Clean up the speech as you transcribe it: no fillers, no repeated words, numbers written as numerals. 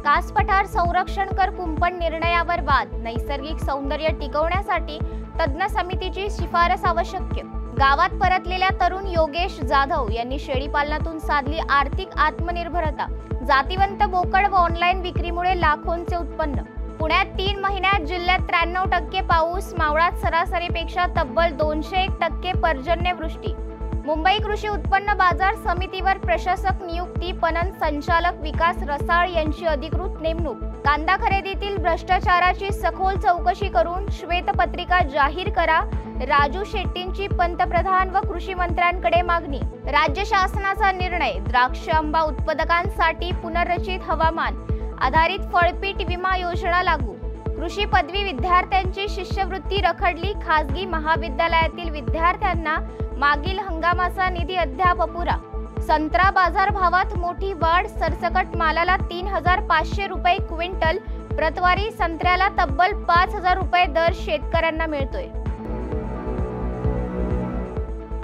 कास पठार संरक्षण कर कुंपण निर्णयावर वाद, नैसर्गिक सौंदर्य टिकवण्यासाठी तज्ञ समितीची शिफारस आवश्यक। गावात परतलेल्या तरुण योगेश जाधव यांनी शेळीपालनातून साधली आर्थिक आत्मनिर्भरता। जातिवंत बोकड व ऑनलाईन विक्रीमुळे लाखोंचे उत्पन्न। पुण्यात 3 महिन्यात जिल्ह्यात 93% पाऊस, मावळात सरासरीपेक्षा तब्बल 201% पर्जन्यवृष्टी। मुंबई कृषी उत्पन्न बाजार समितीवर प्रशासक नियुक्ती, पणन संचालक विकास रसाळ यांची अधिकृत नेमणूक। कांदा खरेदीतील भ्रष्टाचाराची सखोल चौकशी करून श्वेतपत्रिका जाहीर करा, राजू शेट्टींची पंतप्रधान व कृषी मंत्र्यांकडे मागणी। राज्य शासनाचा निर्णय, द्राक्ष आंबा उत्पादकांसाठी पुनर्रचित हवामान आधारित फळपीक विमा योजना लागू। कृषी पदवी विद्यार्थ्यांची शिष्यवृत्ती रखडली, खासगी महाविद्यालयातील विद्यार्थ्यांना मागील हंगामाचा निधी अद्याप अपुरा। संत्रा बाजार भावात मोठी वाढ, सरसकट मालाला 3500 रुपये क्विंटल, प्रतवारी संत्र्याला तब्बल 5000 रुपये दर शेतकऱ्यांना मिळतोय।